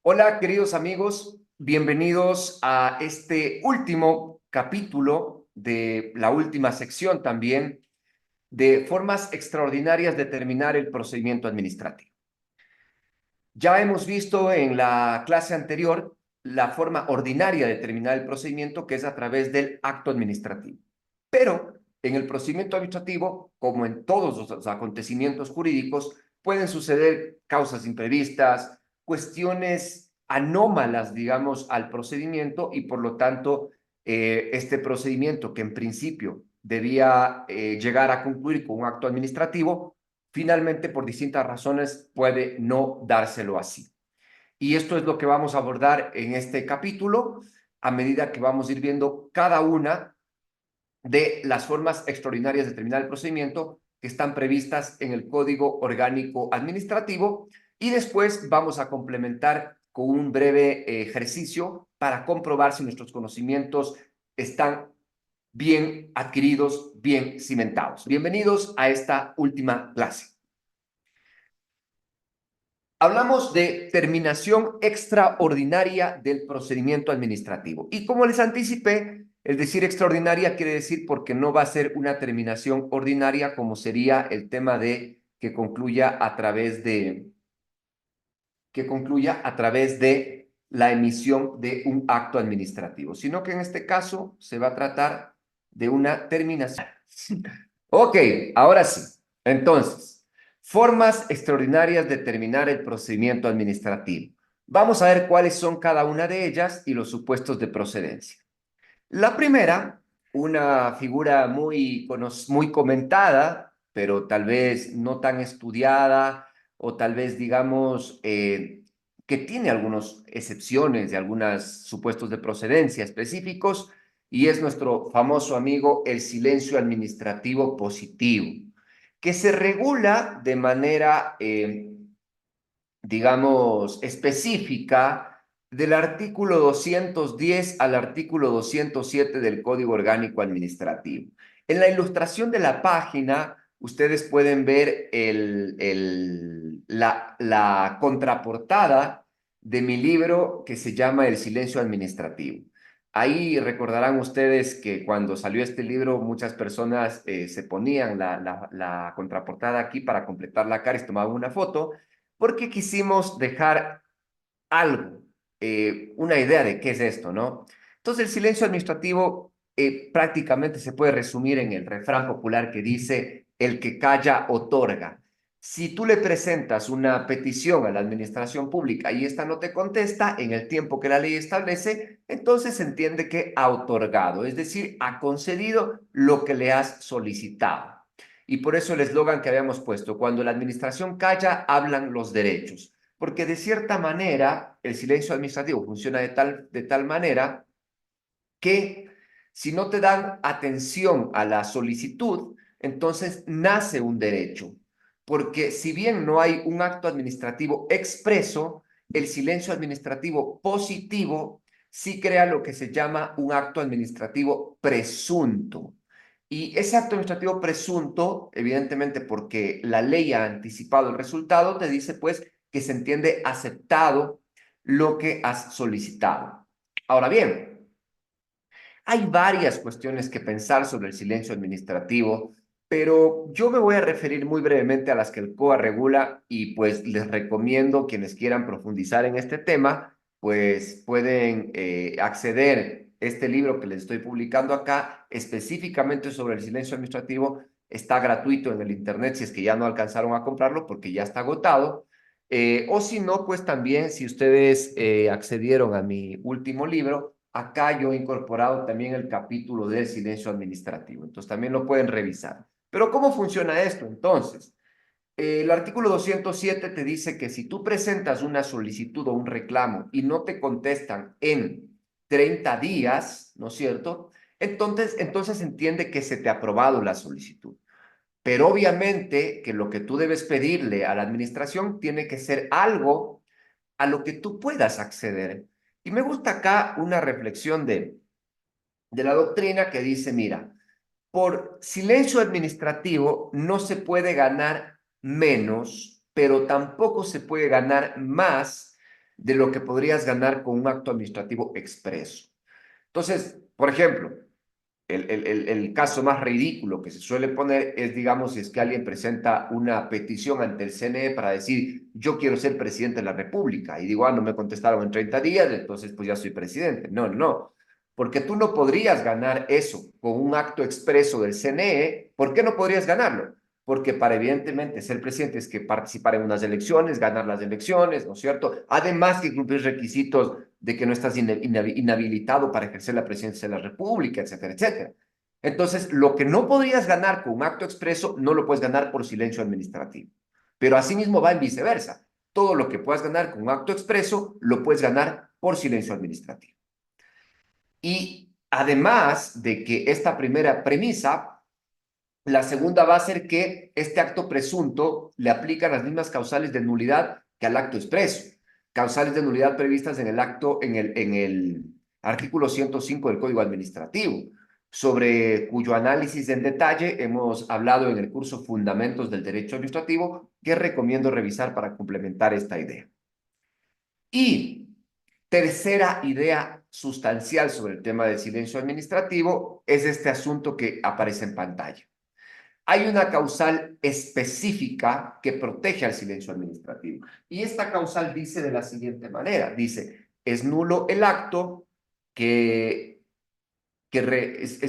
Hola, queridos amigos, bienvenidos a este último capítulo de la última sección también de formas extraordinarias de terminar el procedimiento administrativo. Ya hemos visto en la clase anterior la forma ordinaria de terminar el procedimiento, que es a través del acto administrativo. Pero en el procedimiento administrativo, como en todos los acontecimientos jurídicos, pueden suceder causas imprevistas, cuestiones anómalas, digamos, al procedimiento y por lo tanto, este procedimiento que en principio debía llegar a concluir con un acto administrativo, finalmente por distintas razones puede no dárselo así. Y esto es lo que vamos a abordar en este capítulo a medida que vamos a ir viendo cada una de las formas extraordinarias de terminar el procedimiento que están previstas en el Código Orgánico Administrativo, y después vamos a complementar con un breve ejercicio para comprobar si nuestros conocimientos están bien adquiridos, bien cimentados. Bienvenidos a esta última clase. Hablamos de terminación extraordinaria del procedimiento administrativo. Y como les anticipé, el decir extraordinaria quiere decir porque no va a ser una terminación ordinaria como sería el tema de que concluya a través de la emisión de un acto administrativo, sino que en este caso se va a tratar de una terminación. Ok, ahora sí. Entonces, formas extraordinarias de terminar el procedimiento administrativo. Vamos a ver cuáles son cada una de ellas y los supuestos de procedencia. La primera, una figura muy comentada, pero tal vez no tan estudiada, o tal vez, digamos, que tiene algunas excepciones de algunos supuestos de procedencia específicos, y es nuestro famoso amigo el silencio administrativo positivo, que se regula de manera, digamos, específica del artículo 210 al artículo 207 del Código Orgánico Administrativo. En la ilustración de la página, ustedes pueden ver la contraportada de mi libro que se llama El silencio administrativo. Ahí recordarán ustedes que cuando salió este libro, muchas personas se ponían la contraportada aquí para completar la cara y se tomaban una foto, porque quisimos dejar algo, una idea de qué es esto, ¿no? Entonces, el silencio administrativo prácticamente se puede resumir en el refrán popular que dice, el que calla otorga. Si tú le presentas una petición a la administración pública y esta no te contesta en el tiempo que la ley establece, entonces se entiende que ha otorgado, es decir, ha concedido lo que le has solicitado. Y por eso el eslogan que habíamos puesto, cuando la administración calla, hablan los derechos, porque de cierta manera el silencio administrativo funciona de tal manera que si no te dan atención a la solicitud, entonces nace un derecho, porque si bien no hay un acto administrativo expreso, el silencio administrativo positivo sí crea lo que se llama un acto administrativo presunto. Y ese acto administrativo presunto, evidentemente porque la ley ha anticipado el resultado, te dice pues que se entiende aceptado lo que has solicitado. Ahora bien, hay varias cuestiones que pensar sobre el silencio administrativo, pero yo me voy a referir muy brevemente a las que el COA regula y pues les recomiendo quienes quieran profundizar en este tema, pues pueden acceder a este libro que les estoy publicando acá, específicamente sobre el silencio administrativo. Está gratuito en el internet si es que ya no alcanzaron a comprarlo porque ya está agotado. O si no, pues también si ustedes accedieron a mi último libro, acá yo he incorporado también el capítulo del silencio administrativo. Entonces también lo pueden revisar. Pero ¿cómo funciona esto entonces? El artículo 207 te dice que si tú presentas una solicitud o un reclamo y no te contestan en 30 días, ¿no es cierto? Entonces entiende que se te ha aprobado la solicitud. Pero obviamente que lo que tú debes pedirle a la administración tiene que ser algo a lo que tú puedas acceder. Y me gusta acá una reflexión de la doctrina que dice, mira, por silencio administrativo no se puede ganar menos, pero tampoco se puede ganar más de lo que podrías ganar con un acto administrativo expreso. Entonces, por ejemplo, el caso más ridículo que se suele poner es, digamos, si es que alguien presenta una petición ante el CNE para decir, yo quiero ser presidente de la República, y digo, no me contestaron en 30 días, entonces pues ya soy presidente. No, no, porque tú no podrías ganar eso con un acto expreso del CNE. ¿Por qué no podrías ganarlo? Porque para evidentemente ser presidente es que participar en unas elecciones, ganar las elecciones, ¿no es cierto? Además que cumplir requisitos de que no estás inhabilitado para ejercer la presidencia de la República, etcétera, etcétera. Entonces, lo que no podrías ganar con un acto expreso, no lo puedes ganar por silencio administrativo. Pero asimismo va en viceversa. Todo lo que puedas ganar con un acto expreso, lo puedes ganar por silencio administrativo. Y además de que esta primera premisa, la segunda va a ser que este acto presunto le aplican las mismas causales de nulidad que al acto expreso. Causales de nulidad previstas en el acto, en el artículo 105 del Código Administrativo, sobre cuyo análisis en detalle hemos hablado en el curso Fundamentos del Derecho Administrativo, que recomiendo revisar para complementar esta idea. Y tercera idea sustancial sobre el tema del silencio administrativo es este asunto que aparece en pantalla. Hay una causal específica que protege al silencio administrativo. Y esta causal dice de la siguiente manera, dice, es nulo el acto es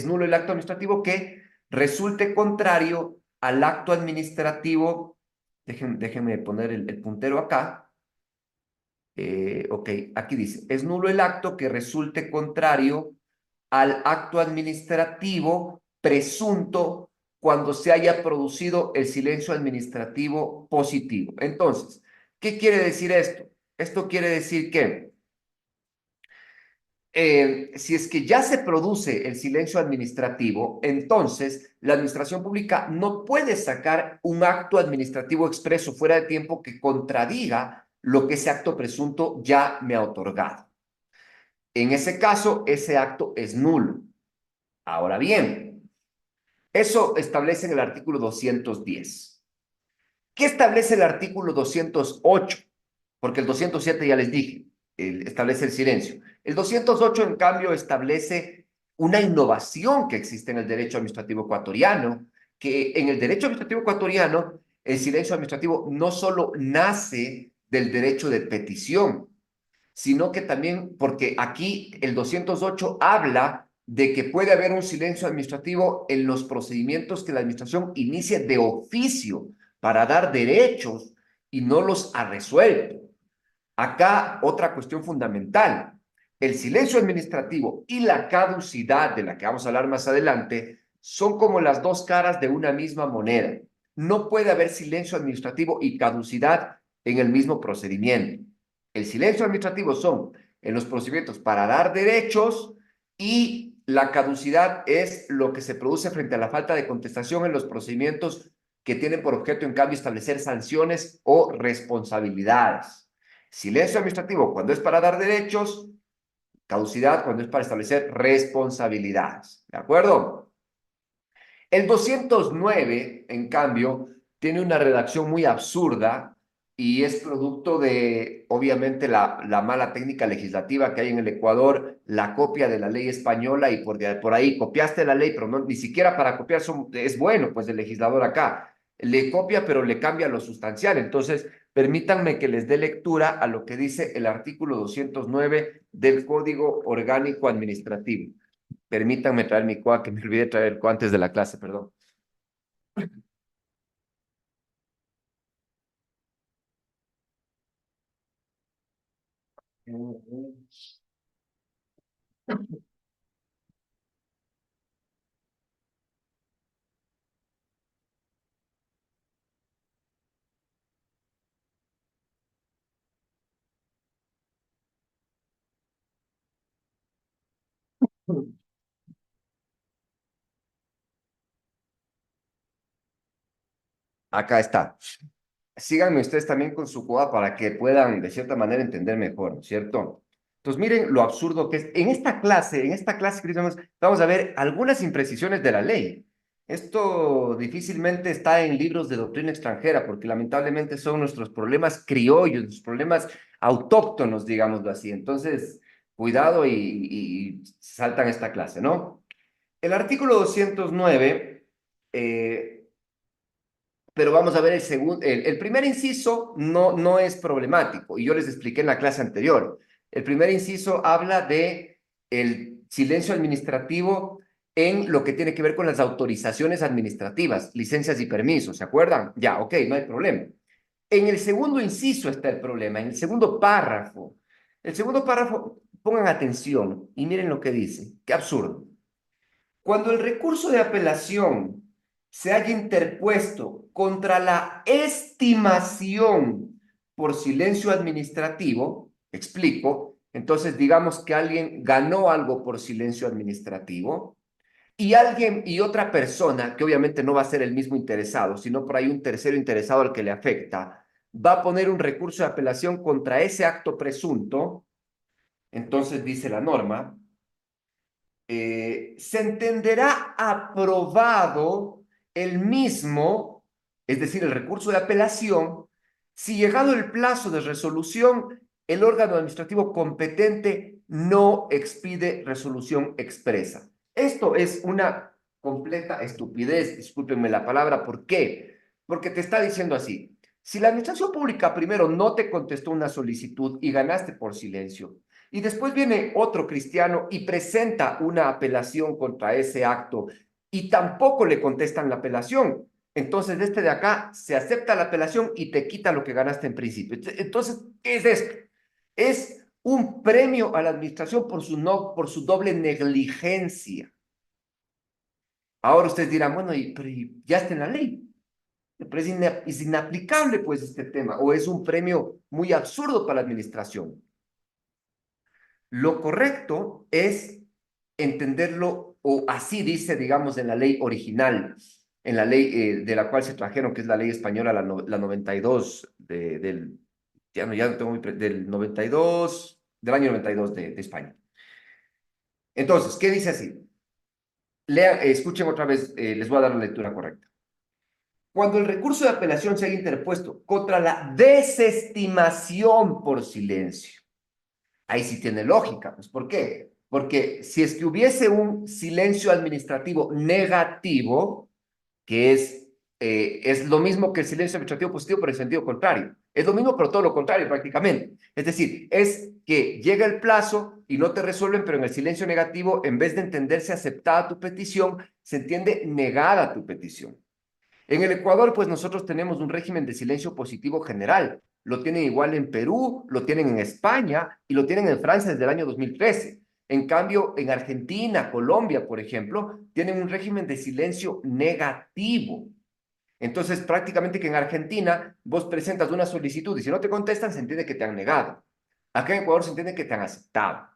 nulo el acto administrativo que resulte contrario al acto administrativo. Déjenme poner el puntero acá. Ok, aquí dice, es nulo el acto que resulte contrario al acto administrativo presunto cuando se haya producido el silencio administrativo positivo. Entonces, ¿qué quiere decir esto? Esto quiere decir que si es que ya se produce el silencio administrativo, entonces la administración pública no puede sacar un acto administrativo expreso fuera de tiempo que contradiga lo que ese acto presunto ya me ha otorgado. En ese caso, ese acto es nulo. Ahora bien, eso establece en el artículo 210. ¿Qué establece el artículo 208? Porque el 207 ya les dije, establece el silencio. El 208, en cambio, establece una innovación que existe en el derecho administrativo ecuatoriano, que en el derecho administrativo ecuatoriano, el silencio administrativo no solo nace del derecho de petición, sino que también, porque aquí el 208 habla de que puede haber un silencio administrativo en los procedimientos que la administración inicie de oficio para dar derechos y no los ha resuelto. Acá otra cuestión fundamental, el silencio administrativo y la caducidad, de la que vamos a hablar más adelante, son como las dos caras de una misma moneda. No puede haber silencio administrativo y caducidad en el mismo procedimiento. El silencio administrativo son en los procedimientos para dar derechos y la caducidad es lo que se produce frente a la falta de contestación en los procedimientos que tienen por objeto, en cambio, establecer sanciones o responsabilidades. Silencio administrativo cuando es para dar derechos, caducidad cuando es para establecer responsabilidades. ¿De acuerdo? El 209, en cambio, tiene una redacción muy absurda y es producto de, obviamente, la mala técnica legislativa que hay en el Ecuador, la copia de la ley española y por ahí copiaste la ley, pero no, ni siquiera para copiar es bueno, pues el legislador acá le copia, pero le cambia lo sustancial. Entonces, permítanme que les dé lectura a lo que dice el artículo 209 del Código Orgánico Administrativo. Permítanme traer mi coa, que me olvidé traer el coa antes de la clase, perdón. Acá está. Síganme ustedes también con su coa para que puedan, de cierta manera, entender mejor, ¿no es cierto? Entonces, miren lo absurdo que es. En esta clase, queridos amigos, vamos a ver algunas imprecisiones de la ley. Esto difícilmente está en libros de doctrina extranjera, porque lamentablemente son nuestros problemas criollos, nuestros problemas autóctonos, digámoslo así. Entonces, cuidado y saltan esta clase, ¿no? El artículo 209, pero vamos a ver el segundo, el primer inciso no es problemático y yo les expliqué en la clase anterior. El primer inciso habla de el silencio administrativo en lo que tiene que ver con las autorizaciones administrativas, licencias y permisos, ¿se acuerdan? Ya, ok, no hay problema. En el segundo inciso está el problema, en el segundo párrafo. El segundo párrafo, pongan atención y miren lo que dice. Qué absurdo. Cuando el recurso de apelación se haya interpuesto contra la estimación por silencio administrativo, explico, entonces digamos que alguien ganó algo por silencio administrativo y alguien y otra persona, que obviamente no va a ser el mismo interesado, sino por ahí un tercero interesado al que le afecta, va a poner un recurso de apelación contra ese acto presunto, entonces dice la norma, se entenderá aprobado el mismo, es decir, el recurso de apelación, si llegado el plazo de resolución, el órgano administrativo competente no expide resolución expresa. Esto es una completa estupidez, discúlpenme la palabra, ¿por qué? Porque te está diciendo así, si la administración pública primero no te contestó una solicitud y ganaste por silencio, y después viene otro cristiano y presenta una apelación contra ese acto y tampoco le contestan la apelación. Entonces, este de acá se acepta la apelación y te quita lo que ganaste en principio. Entonces, ¿qué es esto? Es un premio a la administración por su, no, por su doble negligencia. Ahora ustedes dirán, bueno, pero ya está en la ley. Pero es inaplicable, pues, este tema, o es un premio muy absurdo para la administración. Lo correcto es entenderlo, o así dice, digamos, en la ley original, en la ley de la cual se trajeron, que es la ley española, la 92 ya no tengo del 92, del año 92 de España. Entonces, ¿qué dice así? Escuchen otra vez, les voy a dar la lectura correcta. Cuando el recurso de apelación se haya interpuesto contra la desestimación por silencio, ahí sí tiene lógica, pues ¿por qué? Porque si es que hubiese un silencio administrativo negativo, que es lo mismo que el silencio administrativo positivo, pero en sentido contrario. Es lo mismo, pero todo lo contrario prácticamente. Es decir, es que llega el plazo y no te resuelven, pero en el silencio negativo, en vez de entenderse aceptada tu petición, se entiende negada tu petición. En el Ecuador, pues nosotros tenemos un régimen de silencio positivo general. Lo tienen igual en Perú, lo tienen en España y lo tienen en Francia desde el año 2013. En cambio, en Argentina, Colombia, por ejemplo, tienen un régimen de silencio negativo. Entonces, prácticamente que en Argentina vos presentas una solicitud y si no te contestan, se entiende que te han negado. Acá en Ecuador se entiende que te han aceptado.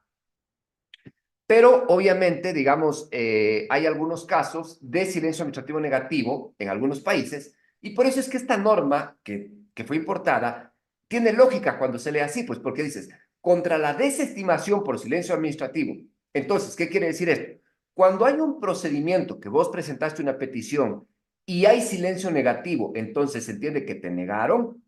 Pero obviamente, digamos, hay algunos casos de silencio administrativo negativo en algunos países y por eso es que esta norma que fue importada tiene lógica cuando se lee así, pues porque dices, contra la desestimación por silencio administrativo. Entonces, ¿qué quiere decir esto? Cuando hay un procedimiento que vos presentaste una petición y hay silencio negativo, entonces se entiende que te negaron,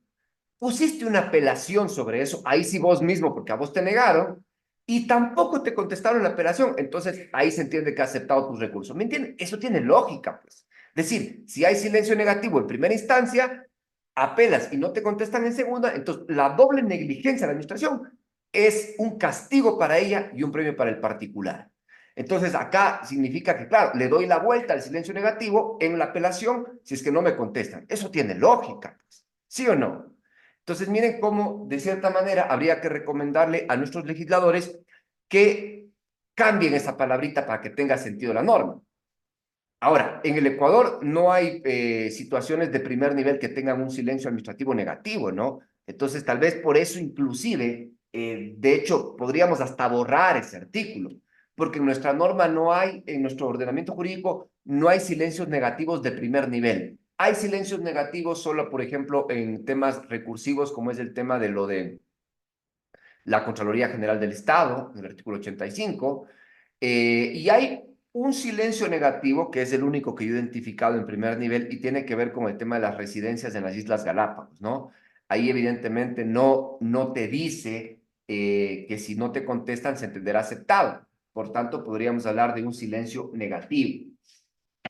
pusiste una apelación sobre eso, ahí sí vos mismo, porque a vos te negaron, y tampoco te contestaron la apelación, entonces ahí se entiende que ha aceptado tus recursos. ¿Me entienden? Eso tiene lógica, pues. Es decir, si hay silencio negativo en primera instancia, apelas y no te contestan en segunda, entonces la doble negligencia de la administración es un castigo para ella y un premio para el particular. Entonces acá significa que, claro, le doy la vuelta al silencio negativo en la apelación si es que no me contestan. Eso tiene lógica, pues. ¿Sí o no? Entonces, miren cómo, de cierta manera, habría que recomendarle a nuestros legisladores que cambien esa palabrita para que tenga sentido la norma. Ahora, en el Ecuador no hay situaciones de primer nivel que tengan un silencio administrativo negativo, ¿no? Entonces, tal vez por eso, inclusive, de hecho, podríamos hasta borrar ese artículo, porque en nuestra norma no hay, en nuestro ordenamiento jurídico, no hay silencios negativos de primer nivel. Hay silencios negativos solo, por ejemplo, en temas recursivos, como es el tema de lo de la Contraloría General del Estado, en el artículo 85, y hay un silencio negativo, que es el único que yo he identificado en primer nivel, y tiene que ver con el tema de las residencias en las Islas Galápagos, ¿no? Ahí evidentemente no te dice que si no te contestan se entenderá aceptado. Por tanto, podríamos hablar de un silencio negativo.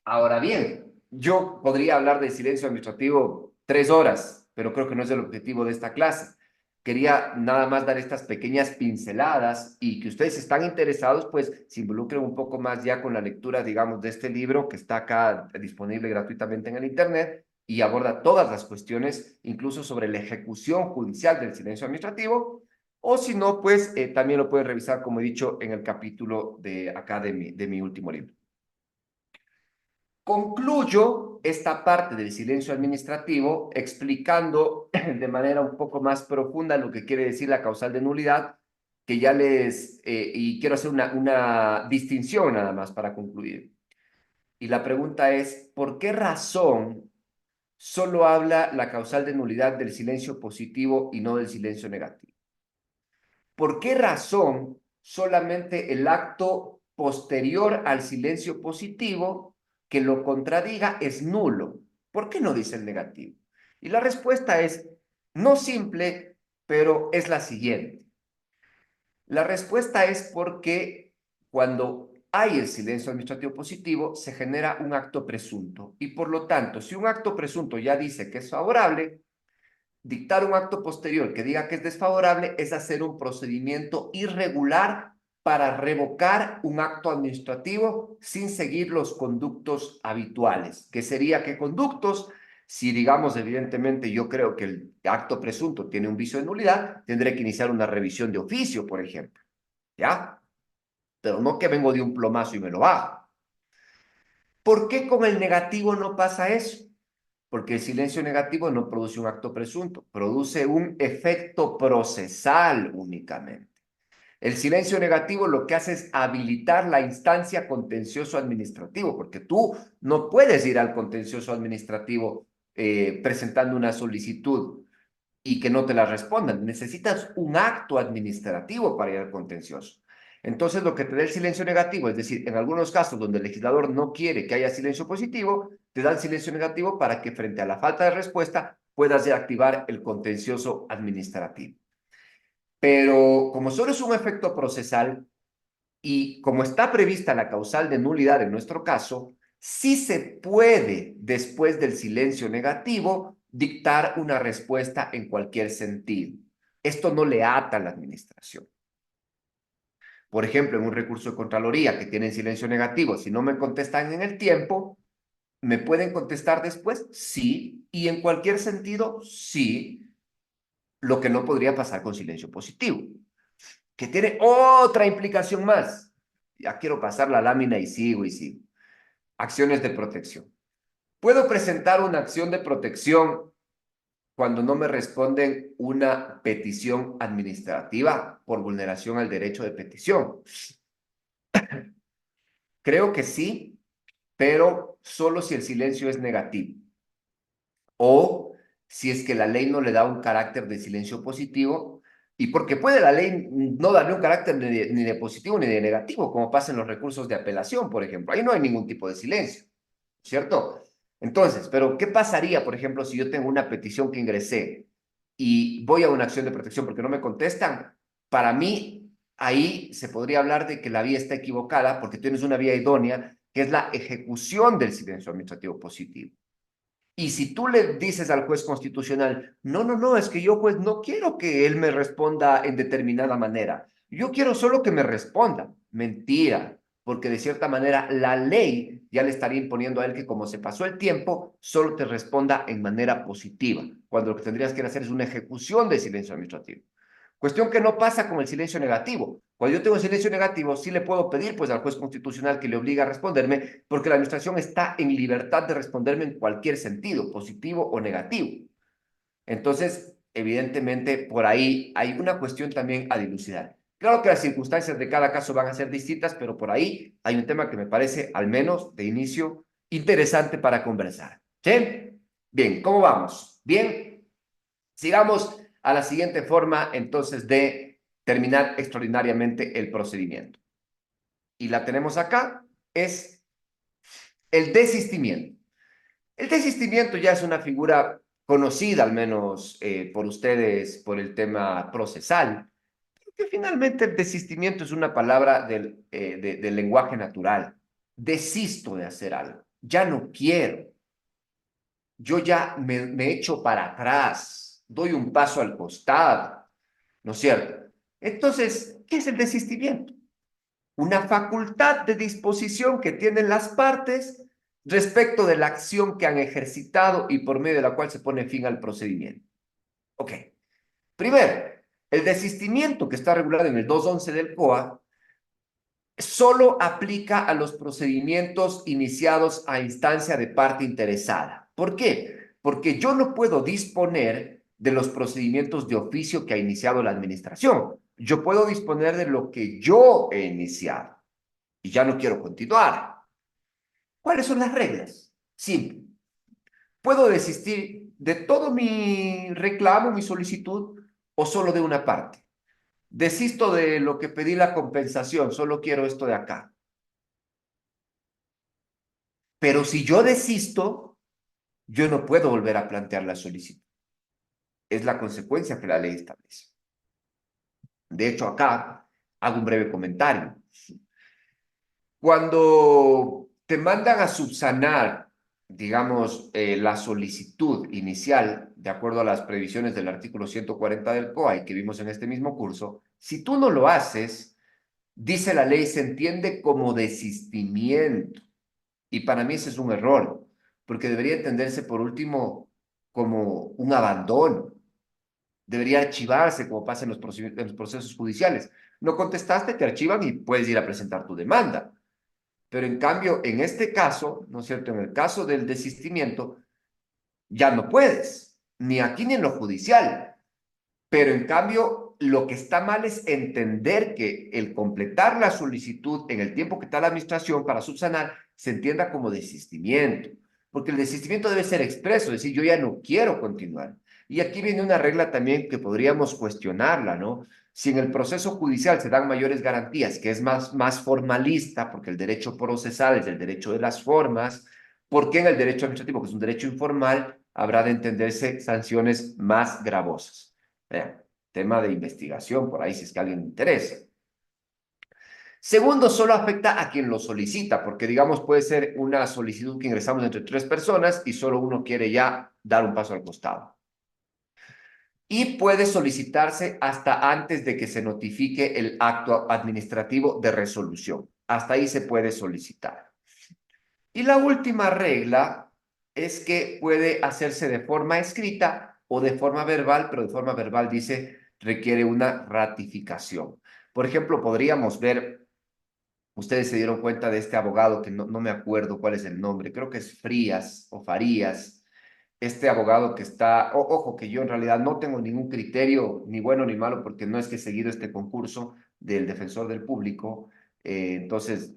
Ahora bien, yo podría hablar de silencio administrativo 3 horas, pero creo que no es el objetivo de esta clase. Quería nada más dar estas pequeñas pinceladas y que ustedes están interesados, pues se involucren un poco más ya con la lectura, digamos, de este libro que está acá disponible gratuitamente en el Internet y aborda todas las cuestiones, incluso sobre la ejecución judicial del silencio administrativo, o si no, pues también lo pueden revisar, como he dicho, en el capítulo de acá de mi último libro. Concluyo esta parte del silencio administrativo explicando de manera un poco más profunda lo que quiere decir la causal de nulidad, que ya y quiero hacer una distinción nada más para concluir. Y la pregunta es, ¿por qué razón solo habla la causal de nulidad del silencio positivo y no del silencio negativo? ¿Por qué razón solamente el acto posterior al silencio positivo que lo contradiga es nulo? ¿Por qué no dice el negativo? Y la respuesta es no simple, pero es la siguiente. La respuesta es porque cuando hay el silencio administrativo positivo, se genera un acto presunto. Y por lo tanto, si un acto presunto ya dice que es favorable, dictar un acto posterior que diga que es desfavorable es hacer un procedimiento irregular para revocar un acto administrativo sin seguir los conductos habituales. ¿Qué sería qué conductos? Si, digamos, evidentemente yo creo que el acto presunto tiene un vicio de nulidad, tendré que iniciar una revisión de oficio, por ejemplo. ¿Ya? Pero no que vengo de un plomazo y me lo bajo. ¿Por qué con el negativo no pasa eso? Porque el silencio negativo no produce un acto presunto, produce un efecto procesal únicamente. El silencio negativo lo que hace es habilitar la instancia contencioso administrativo, porque tú no puedes ir al contencioso administrativo presentando una solicitud y que no te la respondan. Necesitas un acto administrativo para ir al contencioso. Entonces, lo que te da el silencio negativo, es decir, en algunos casos donde el legislador no quiere que haya silencio positivo, te da el silencio negativo para que frente a la falta de respuesta puedas ya activar el contencioso administrativo. Pero como solo es un efecto procesal y como está prevista la causal de nulidad en nuestro caso, sí se puede, después del silencio negativo, dictar una respuesta en cualquier sentido. Esto no le ata a la administración. Por ejemplo, en un recurso de Contraloría que tiene silencio negativo, si no me contestan en el tiempo, ¿me pueden contestar después? Sí. ¿Y en cualquier sentido? Sí. Lo que no podría pasar con silencio positivo, que tiene otra implicación más. Ya quiero pasar la lámina y sigo y sigo. Acciones de protección. ¿Puedo presentar una acción de protección cuando no me responden una petición administrativa por vulneración al derecho de petición? Creo que sí, pero solo si el silencio es negativo o si es que la ley no le da un carácter de silencio positivo y porque puede la ley no darle un carácter ni de positivo ni de negativo, como pasa en los recursos de apelación, por ejemplo. Ahí no hay ningún tipo de silencio, ¿cierto? Entonces, pero ¿qué pasaría, por ejemplo, si yo tengo una petición que ingresé y voy a una acción de protección porque no me contestan? Para mí, ahí se podría hablar de que la vía está equivocada porque tienes una vía idónea, que es la ejecución del silencio administrativo positivo. Y si tú le dices al juez constitucional, no, es que yo juez no quiero que él me responda en determinada manera, yo quiero solo que me responda. Mentira, porque de cierta manera la ley ya le estaría imponiendo a él que como se pasó el tiempo, solo te responda en manera positiva, cuando lo que tendrías que hacer es una ejecución de silencio administrativo. Cuestión que no pasa con el silencio negativo. Cuando yo tengo silencio negativo, sí le puedo pedir pues al juez constitucional que le obligue a responderme, porque la administración está en libertad de responderme en cualquier sentido, positivo o negativo. Entonces, evidentemente, por ahí hay una cuestión también a dilucidar. Claro que las circunstancias de cada caso van a ser distintas, pero por ahí hay un tema que me parece, al menos de inicio, interesante para conversar. ¿Sí? Bien, ¿cómo vamos? Bien, sigamos a la siguiente forma entonces de terminar extraordinariamente el procedimiento. Y la tenemos acá, es el desistimiento. El desistimiento ya es una figura conocida al menos por ustedes por el tema procesal, que finalmente el desistimiento es una palabra del lenguaje natural. Desisto de hacer algo, ya no quiero, yo ya me echo para atrás, doy un paso al costado, ¿no es cierto? Entonces, ¿qué es el desistimiento? Una facultad de disposición que tienen las partes respecto de la acción que han ejercitado y por medio de la cual se pone fin al procedimiento. Ok. Primero, el desistimiento que está regulado en el 211 del COA solo aplica a los procedimientos iniciados a instancia de parte interesada. ¿Por qué? Porque yo no puedo disponer de los procedimientos de oficio que ha iniciado la administración. Yo puedo disponer de lo que yo he iniciado y ya no quiero continuar. ¿Cuáles son las reglas? Simple. Puedo desistir de todo mi reclamo, mi solicitud o solo de una parte. Desisto de lo que pedí la compensación, solo quiero esto de acá. Pero si yo desisto, yo no puedo volver a plantear la solicitud. Es la consecuencia que la ley establece. De hecho, acá hago un breve comentario. Cuando te mandan a subsanar, digamos, la solicitud inicial, de acuerdo a las previsiones del artículo 140 del COAI que vimos en este mismo curso, si tú no lo haces, dice la ley, se entiende como desistimiento. Y para mí ese es un error, porque debería entenderse por último como un abandono. Debería archivarse como pasa en los procesos judiciales. No contestaste, te archivan y puedes ir a presentar tu demanda. Pero en cambio, en este caso, ¿no es cierto? En el caso del desistimiento, ya no puedes, ni aquí ni en lo judicial. Pero en cambio, lo que está mal es entender que el completar la solicitud en el tiempo que está la administración para subsanar se entienda como desistimiento, porque el desistimiento debe ser expreso, es decir, yo ya no quiero continuar. Y aquí viene una regla también que podríamos cuestionarla, ¿no? Si en el proceso judicial se dan mayores garantías, que es más formalista, porque el derecho procesal es el derecho de las formas, ¿por qué en el derecho administrativo, que es un derecho informal, habrá de entenderse sanciones más gravosas? Tema de investigación por ahí si es que a alguien le interesa. Segundo, solo afecta a quien lo solicita, porque digamos puede ser una solicitud que ingresamos entre tres personas y solo uno quiere ya dar un paso al costado. Y puede solicitarse hasta antes de que se notifique el acto administrativo de resolución. Hasta ahí se puede solicitar. Y la última regla es que puede hacerse de forma escrita o de forma verbal, pero de forma verbal dice requiere una ratificación. Por ejemplo, podríamos ver, ustedes se dieron cuenta de este abogado que no me acuerdo cuál es el nombre, creo que es Frías o Farías, este abogado que está, ojo, que yo en realidad no tengo ningún criterio, ni bueno ni malo, porque no es que he seguido este concurso del defensor del público. Entonces,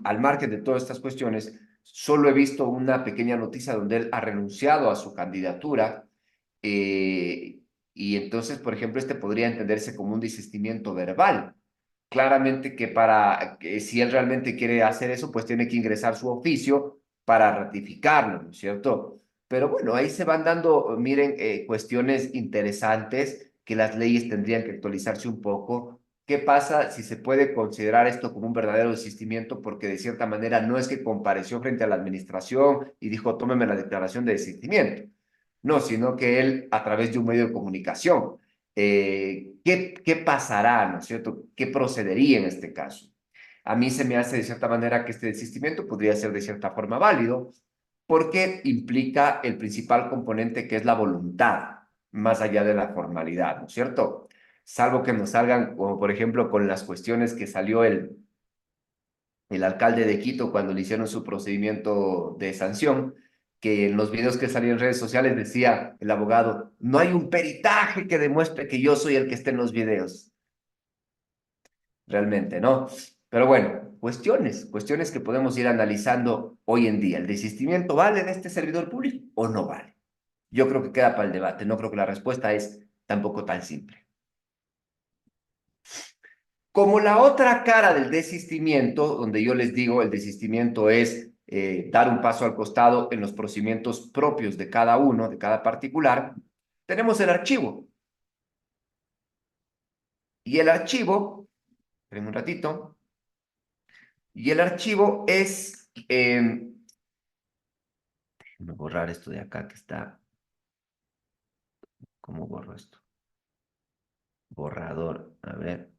al margen de todas estas cuestiones, solo he visto una pequeña noticia donde él ha renunciado a su candidatura. eh, y entonces, por ejemplo, este podría entenderse como un desistimiento verbal. Claramente que para que si él realmente quiere hacer eso, pues tiene que ingresar su oficio para ratificarlo, ¿no es cierto? Pero bueno, ahí se van dando, miren, cuestiones interesantes que las leyes tendrían que actualizarse un poco. ¿Qué pasa si se puede considerar esto como un verdadero desistimiento? Porque de cierta manera no es que compareció frente a la administración y dijo, tómeme la declaración de desistimiento. No, sino que él, a través de un medio de comunicación, ¿qué pasará, ¿no es cierto? ¿Qué procedería en este caso? A mí se me hace de cierta manera que este desistimiento podría ser de cierta forma válido, porque implica el principal componente que es la voluntad, más allá de la formalidad, ¿no es cierto? Salvo que nos salgan, como por ejemplo con las cuestiones que salió el alcalde de Quito cuando le hicieron su procedimiento de sanción, que en los videos que salieron en redes sociales decía el abogado, no hay un peritaje que demuestre que yo soy el que está en los videos. Realmente, ¿no? Pero bueno, cuestiones que podemos ir analizando hoy en día. ¿El desistimiento vale de este servidor público o no vale? Yo creo que queda para el debate. No creo que la respuesta es tampoco tan simple. Como la otra cara del desistimiento, donde yo les digo el desistimiento es dar un paso al costado en los procedimientos propios de cada uno, de cada particular, tenemos el archivo. Y el archivo, espérenme un ratito, y el archivo es, déjenme borrar esto de acá que está, ¿cómo borro esto? Borrador, a ver,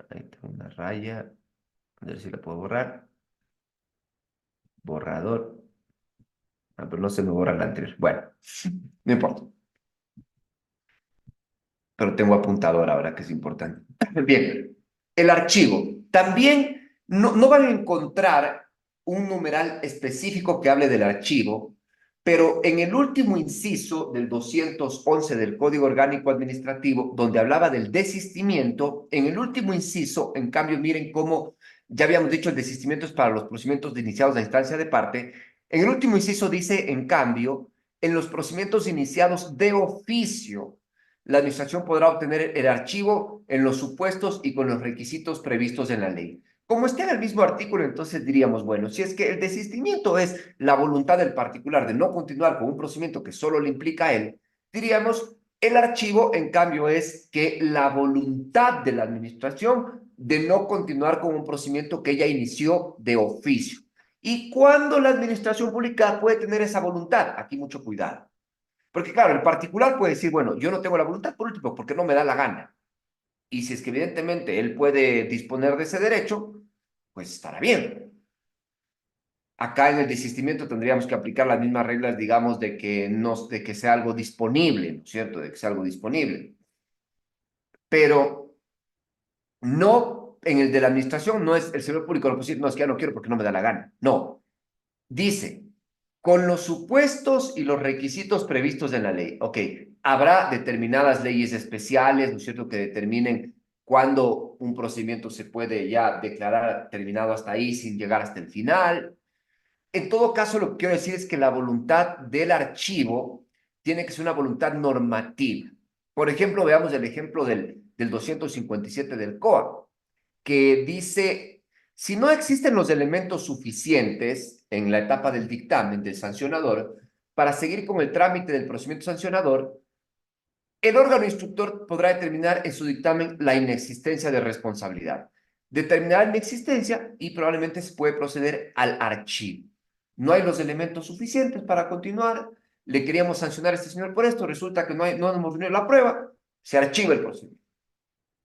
ahí tengo una raya, a ver si la puedo borrar. Borrador, pero no se me borra la anterior. Bueno, no importa, pero tengo apuntador ahora, que es importante. Bien, el archivo. También no van a encontrar un numeral específico que hable del archivo, pero en el último inciso del 211 del Código Orgánico Administrativo, donde hablaba del desistimiento, en el último inciso, en cambio, miren cómo ya habíamos dicho el desistimiento es para los procedimientos iniciados a instancia de parte. En el último inciso dice, en cambio, en los procedimientos iniciados de oficio, la administración podrá obtener el archivo en los supuestos y con los requisitos previstos en la ley. Como está en el mismo artículo, entonces diríamos, bueno, si es que el desistimiento es la voluntad del particular de no continuar con un procedimiento que solo le implica a él, diríamos, el archivo, en cambio, es que la voluntad de la administración de no continuar con un procedimiento que ella inició de oficio. ¿Y cuándo la administración pública puede tener esa voluntad? Aquí mucho cuidado. Porque claro, el particular puede decir, bueno, yo no tengo la voluntad por último porque no me da la gana. Y si es que evidentemente él puede disponer de ese derecho, pues estará bien. Acá en el desistimiento tendríamos que aplicar las mismas reglas, digamos, de que, no, de que sea algo disponible, ¿no es cierto? De que sea algo disponible. Pero no, en el de la administración no es el servidor público lo que dice, no, es que ya no quiero porque no me da la gana. No, dice, con los supuestos y los requisitos previstos en la ley. Ok, habrá determinadas leyes especiales, ¿no es cierto?, que determinen cuándo un procedimiento se puede ya declarar terminado hasta ahí sin llegar hasta el final. En todo caso, lo que quiero decir es que la voluntad del archivo tiene que ser una voluntad normativa. Por ejemplo, veamos el ejemplo del 257 del COA, que dice, si no existen los elementos suficientes en la etapa del dictamen del sancionador para seguir con el trámite del procedimiento sancionador, el órgano instructor podrá determinar en su dictamen la inexistencia de responsabilidad. Determinará la inexistencia y probablemente se puede proceder al archivo. No hay los elementos suficientes para continuar. Le queríamos sancionar a este señor por esto. Resulta que no hemos tenido la prueba. Se archiva el procedimiento.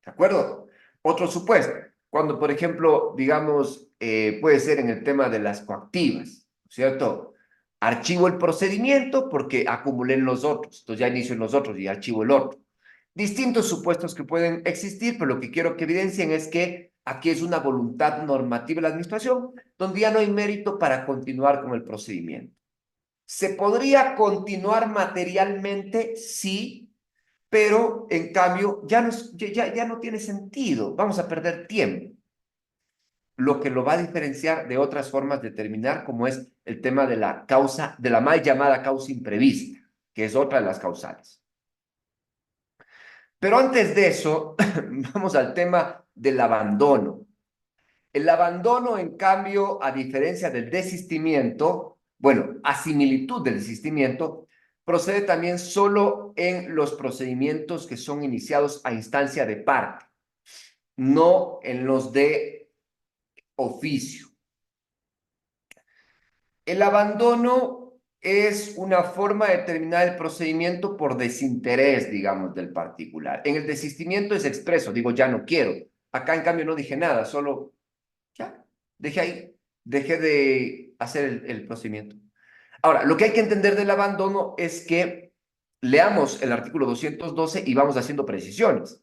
¿De acuerdo? Otro supuesto, cuando, por ejemplo, digamos, puede ser en el tema de las coactivas, ¿cierto? Archivo el procedimiento porque acumulé en los otros, entonces ya inicio en los otros y archivo el otro. Distintos supuestos que pueden existir, pero lo que quiero que evidencien es que aquí es una voluntad normativa de la administración, donde ya no hay mérito para continuar con el procedimiento. ¿Se podría continuar materialmente? Sí, pero en cambio ya no tiene sentido, vamos a perder tiempo, lo que lo va a diferenciar de otras formas de terminar, como es el tema de la causa, de la mal llamada causa imprevista, que es otra de las causales. Pero antes de eso, vamos al tema del abandono. El abandono, en cambio, a diferencia del desistimiento, bueno, a similitud del desistimiento, procede también solo en los procedimientos que son iniciados a instancia de parte, no en los de oficio. El abandono es una forma de terminar el procedimiento por desinterés, digamos, del particular. En el desistimiento es expreso, digo, ya no quiero. Acá, en cambio, no dije nada, solo ya, dejé ahí, dejé de hacer el procedimiento. Ahora, lo que hay que entender del abandono es que leamos el artículo 212 y vamos haciendo precisiones.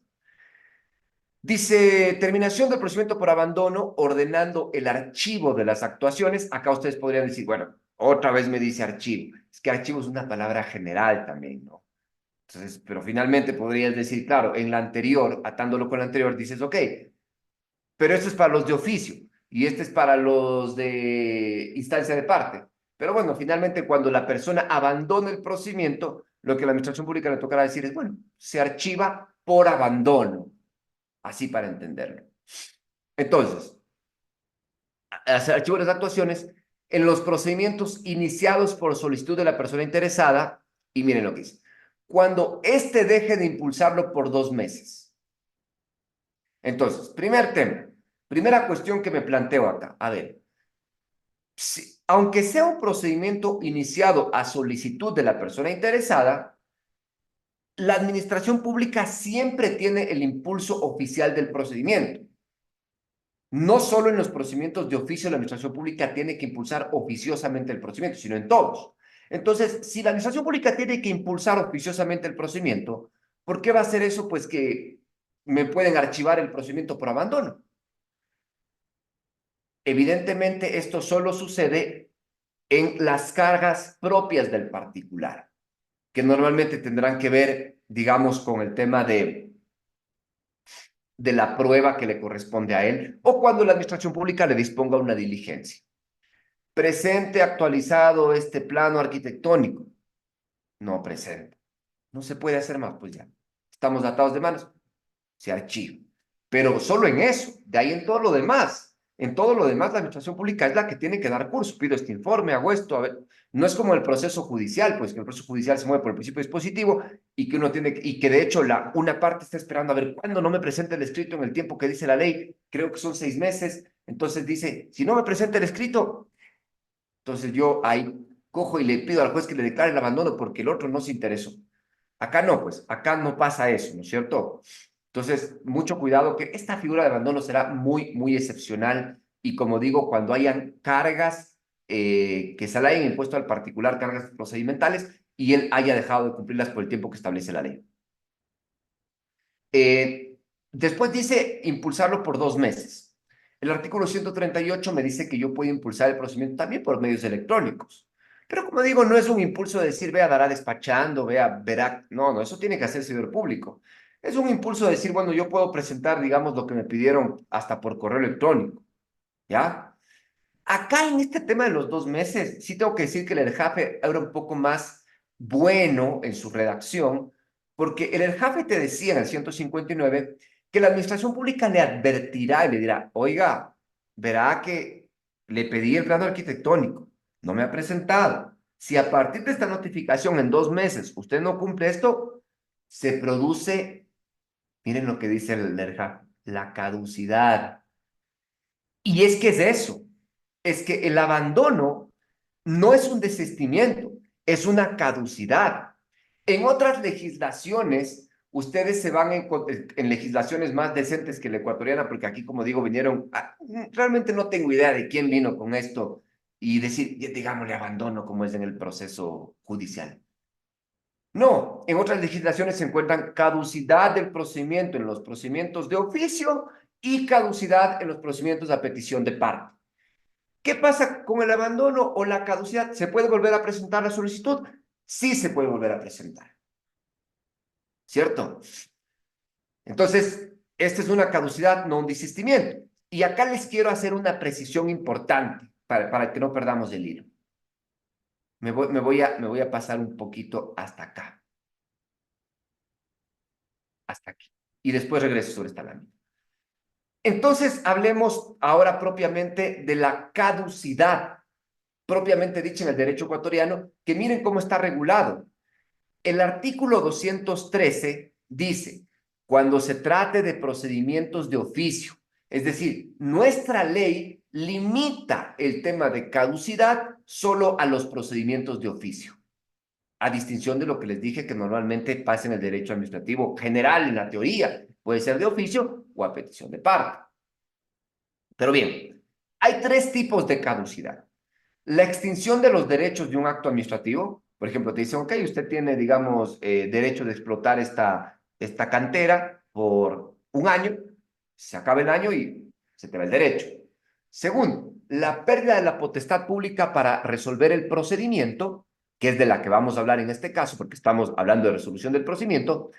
Dice, terminación del procedimiento por abandono, ordenando el archivo de las actuaciones. Acá ustedes podrían decir, bueno, otra vez me dice archivo. Es que archivo es una palabra general también, ¿no? Entonces, pero finalmente podrías decir, claro, en la anterior, atándolo con la anterior, dices, ok, pero esto es para los de oficio y este es para los de instancia de parte. Pero bueno, finalmente cuando la persona abandona el procedimiento, lo que la administración pública le tocará decir es, bueno, se archiva por abandono, así para entenderlo. Entonces, hacer archivo de las actuaciones en los procedimientos iniciados por solicitud de la persona interesada, y miren lo que dice, cuando éste deje de impulsarlo por 2 meses. Entonces, primer tema, primera cuestión que me planteo acá. A ver, aunque sea un procedimiento iniciado a solicitud de la persona interesada, la administración pública siempre tiene el impulso oficial del procedimiento. No solo en los procedimientos de oficio la administración pública tiene que impulsar oficiosamente el procedimiento, sino en todos. Entonces, si la administración pública tiene que impulsar oficiosamente el procedimiento, ¿por qué va a hacer eso? Pues que me pueden archivar el procedimiento por abandono. Evidentemente, esto solo sucede en las cargas propias del particular, que normalmente tendrán que ver, digamos, con el tema de la prueba que le corresponde a él, o cuando la administración pública le disponga una diligencia. Presente actualizado este plano arquitectónico. No presente. No se puede hacer más, pues ya. Estamos atados de manos. Se archiva. Pero solo en eso. De ahí en todo lo demás. En todo lo demás, la administración pública es la que tiene que dar curso. Pido este informe, hago esto. A ver. No es como el proceso judicial, pues que el proceso judicial se mueve por el principio dispositivo y que uno tiene, y que de hecho una parte está esperando a ver cuándo no me presente el escrito en el tiempo que dice la ley. Creo que son 6 meses. Entonces dice, si no me presenta el escrito, entonces yo ahí cojo y le pido al juez que le declare el abandono porque el otro no se interesó. Acá no, pues, acá no pasa eso, ¿no es cierto? Entonces, mucho cuidado que esta figura de abandono será muy, muy excepcional y como digo, cuando hayan cargas que se le hayan impuesto al particular, cargas procedimentales, y él haya dejado de cumplirlas por el tiempo que establece la ley. Eh, Después dice impulsarlo por 2 meses. El artículo 138 me dice que yo puedo impulsar el procedimiento también por medios electrónicos. Pero como digo, no es un impulso de decir, vea, dará despachando, vea, verá. No, no, eso tiene que hacer el servidor público. Es un impulso de decir, bueno, yo puedo presentar, digamos, lo que me pidieron hasta por correo electrónico. ¿Ya? Acá en este tema de los 2 meses, sí tengo que decir que el ERJAFE era un poco más bueno en su redacción, porque el ERJAFE te decía en el 159 que la administración pública le advertirá y le dirá, oiga, verá que le pedí el plano arquitectónico, no me ha presentado. Si a partir de esta notificación en 2 meses usted no cumple esto, se produce, miren lo que dice el ERJAFE, la caducidad. Y es que es eso, es que el abandono no es un desistimiento, es una caducidad. En otras legislaciones, ustedes se van en legislaciones más decentes que la ecuatoriana, porque aquí, como digo, vinieron, realmente no tengo idea de quién vino con esto y decir, digámosle abandono como es en el proceso judicial. No, en otras legislaciones se encuentran caducidad del procedimiento en los procedimientos de oficio y caducidad en los procedimientos a petición de parte. ¿Qué pasa con el abandono o la caducidad? ¿Se puede volver a presentar la solicitud? Sí se puede volver a presentar, ¿cierto? Entonces, esta es una caducidad, no un desistimiento. Y acá les quiero hacer una precisión importante para que no perdamos el hilo. Me voy a pasar un poquito hasta acá, hasta aquí. Y después regreso sobre esta lámina. Entonces, hablemos ahora propiamente de la caducidad, propiamente dicha en el derecho ecuatoriano, que miren cómo está regulado. El artículo 213 dice, cuando se trate de procedimientos de oficio, es decir, nuestra ley limita el tema de caducidad solo a los procedimientos de oficio, a distinción de lo que les dije que normalmente pasa en el derecho administrativo general, en la teoría, puede ser de oficio o a petición de parte. Pero bien, hay 3 tipos de caducidad. La extinción de los derechos de un acto administrativo, por ejemplo, te dicen, ok, usted tiene, digamos, derecho de explotar esta cantera por 1 año, se acaba el año y se te va el derecho. Segundo, la pérdida de la potestad pública para resolver el procedimiento, que es de la que vamos a hablar en este caso, porque estamos hablando de resolución del procedimiento.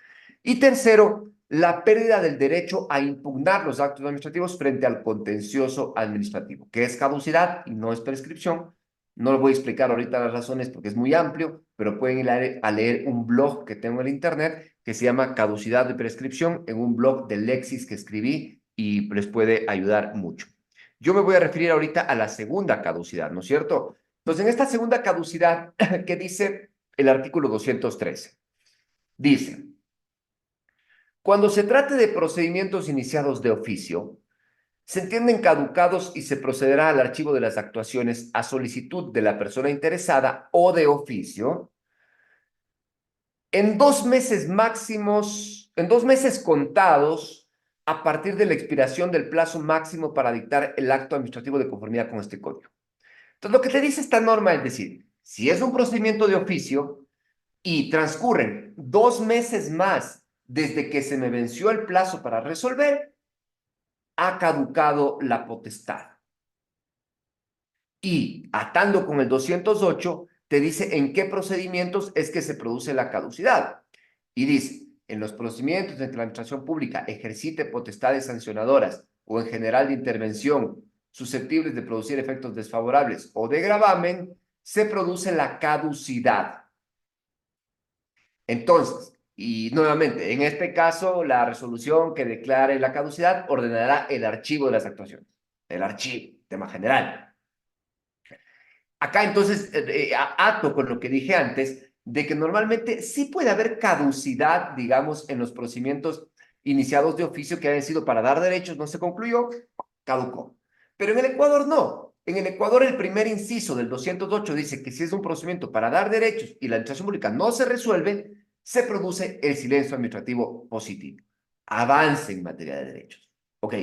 Y tercero, la pérdida del derecho a impugnar los actos administrativos frente al contencioso administrativo, que es caducidad y no es prescripción. No lo voy a explicar ahorita las razones porque es muy amplio, pero pueden ir a leer un blog que tengo en el internet que se llama Caducidad de Prescripción, en un blog de Lexis que escribí y les puede ayudar mucho. Yo me voy a referir ahorita a la segunda caducidad, ¿no es cierto? Entonces, en esta segunda caducidad, ¿qué dice el artículo 213? Dice, cuando se trate de procedimientos iniciados de oficio, se entienden caducados y se procederá al archivo de las actuaciones a solicitud de la persona interesada o de oficio en 2 meses máximos, en 2 meses contados a partir de la expiración del plazo máximo para dictar el acto administrativo de conformidad con este código. Entonces, lo que te dice esta norma es decir, si es un procedimiento de oficio y transcurren 2 meses más desde que se me venció el plazo para resolver, ha caducado la potestad. Y atando con el 208, te dice en qué procedimientos es que se produce la caducidad. Y dice, en los procedimientos de que la administración pública ejercite potestades sancionadoras o en general de intervención susceptibles de producir efectos desfavorables o de gravamen, se produce la caducidad. Entonces, y nuevamente, en este caso, la resolución que declare la caducidad ordenará el archivo de las actuaciones. El archivo, tema general. Acá entonces ato con lo que dije antes, de que normalmente sí puede haber caducidad, digamos, en los procedimientos iniciados de oficio que hayan sido para dar derechos, no se concluyó, caducó. Pero en el Ecuador no. En el Ecuador el primer inciso del 208 dice que si es un procedimiento para dar derechos y la administración pública no se resuelve, se produce el silencio administrativo positivo. Avance en materia de derechos. Ok.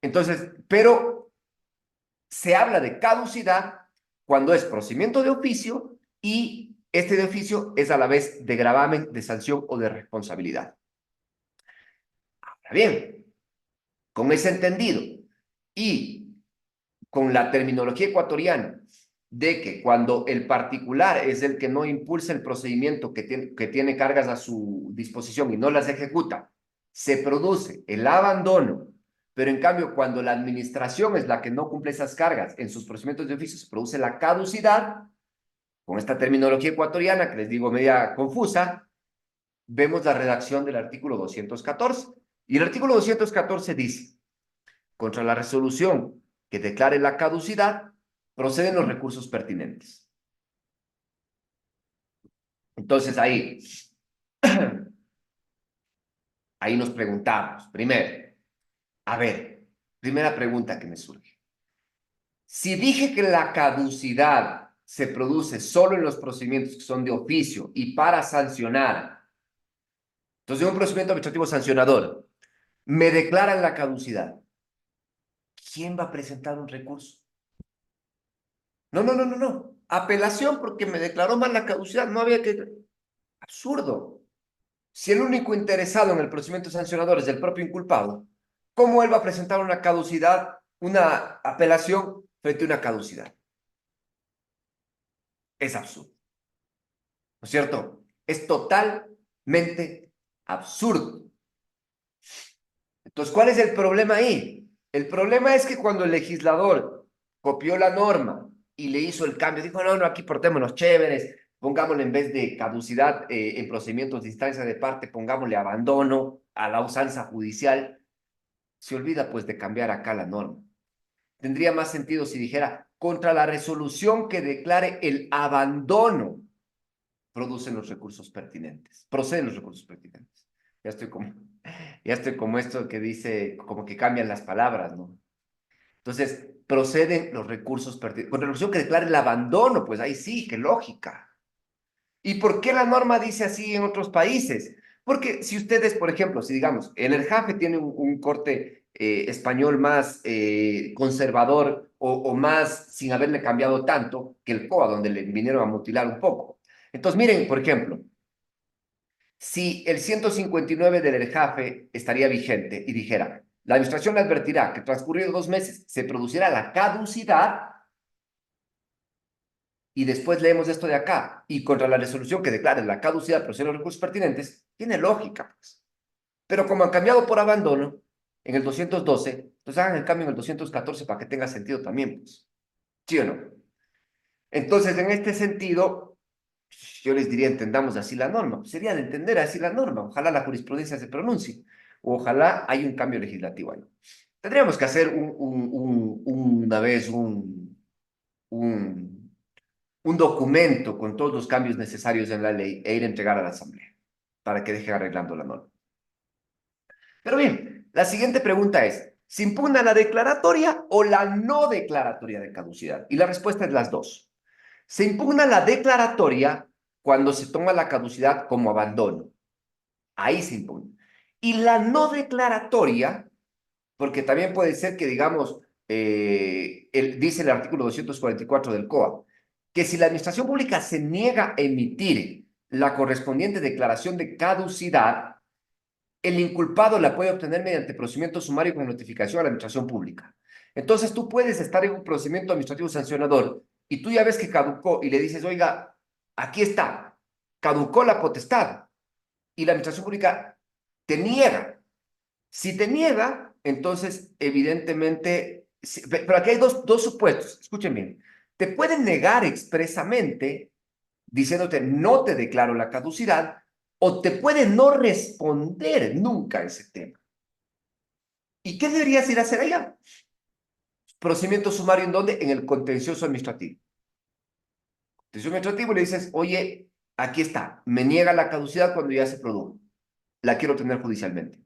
Entonces, pero se habla de caducidad cuando es procedimiento de oficio y este de oficio es a la vez de gravamen, de sanción o de responsabilidad. Ahora bien, con ese entendido y con la terminología ecuatoriana de que cuando el particular es el que no impulsa el procedimiento que tiene cargas a su disposición y no las ejecuta, se produce el abandono, pero en cambio cuando la administración es la que no cumple esas cargas en sus procedimientos de oficio, se produce la caducidad. Con esta terminología ecuatoriana que les digo media confusa, vemos la redacción del artículo 214. Y el artículo 214 dice, contra la resolución que declare la caducidad, proceden los recursos pertinentes. Entonces ahí nos preguntamos, primero, a ver, primera pregunta que me surge. Si dije que la caducidad se produce solo en los procedimientos que son de oficio y para sancionar, entonces en un procedimiento administrativo sancionador, me declaran la caducidad, ¿quién va a presentar un recurso? No, no, no, no, no. Apelación porque me declaró mal la caducidad, no había que... Absurdo. Si el único interesado en el procedimiento sancionador es el propio inculpado, ¿cómo él va a presentar una caducidad, una apelación frente a una caducidad? Es absurdo, ¿no es cierto? Es totalmente absurdo. Entonces, ¿cuál es el problema ahí? El problema es que cuando el legislador copió la norma y le hizo el cambio, dijo, no, no, aquí portémonos chéveres, pongámosle en vez de caducidad en procedimientos de instancia de parte, pongámosle abandono a la usanza judicial, se olvida pues de cambiar acá la norma. Tendría más sentido si dijera, contra la resolución que declare el abandono, producen los recursos pertinentes, proceden los recursos pertinentes. Ya estoy como, ya estoy como esto que dice, como que cambian las palabras, ¿no? Entonces, proceden los recursos pertinentes. Con resolución que declare el abandono, pues ahí sí, qué lógica. ¿Y por qué la norma dice así en otros países? Porque si ustedes, por ejemplo, si digamos, el ERJAFE tiene un corte español más conservador o más sin haberle cambiado tanto que el COA, donde le vinieron a mutilar un poco. Entonces, miren, por ejemplo, si el 159 del ERJAFE estaría vigente y dijera, la administración le advertirá que transcurridos 2 meses se producirá la caducidad y después leemos esto de acá y contra la resolución que declare la caducidad proceden los recursos pertinentes, tiene lógica, pues. Pero como han cambiado por abandono en el 212, pues hagan el cambio en el 214 para que tenga sentido también, pues. ¿Sí o no? Entonces, en este sentido, yo les diría, entendamos así la norma. Sería de entender así la norma. Ojalá la jurisprudencia se pronuncie. O ojalá haya un cambio legislativo ahí. Tendríamos que hacer una vez un, un documento con todos los cambios necesarios en la ley e ir a entregar a la Asamblea para que deje arreglando la norma. Pero bien, la siguiente pregunta es, ¿se impugna la declaratoria o la no declaratoria de caducidad? Y la respuesta es las dos. Se impugna la declaratoria cuando se toma la caducidad como abandono. Ahí se impugna. Y la no declaratoria, porque también puede ser que, digamos, dice el artículo 244 del COA, que si la administración pública se niega a emitir la correspondiente declaración de caducidad, el inculpado la puede obtener mediante procedimiento sumario con notificación a la administración pública. Entonces tú puedes estar en un procedimiento administrativo sancionador y tú ya ves que caducó y le dices, oiga, aquí está, caducó la potestad y la administración pública te niega. Si te niega, entonces evidentemente, pero aquí hay dos supuestos, escuchen bien, te pueden negar expresamente diciéndote no te declaro la caducidad o te puede no responder nunca a ese tema. ¿Y qué deberías ir a hacer allá? Procedimiento sumario en dónde? En el contencioso administrativo. Contencioso administrativo le dices, oye, aquí está, me niega la caducidad cuando ya se produjo, la quiero tener judicialmente.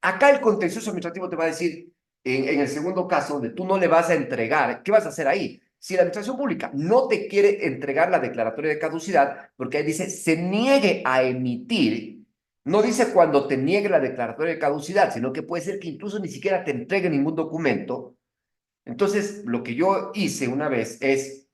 Acá el contencioso administrativo te va a decir, en el segundo caso, donde tú no le vas a entregar, ¿qué vas a hacer ahí? Si la administración pública no te quiere entregar la declaratoria de caducidad, porque ahí dice se niegue a emitir, no dice cuando te niegue la declaratoria de caducidad, sino que puede ser que incluso ni siquiera te entregue ningún documento. Entonces, lo que yo hice una vez es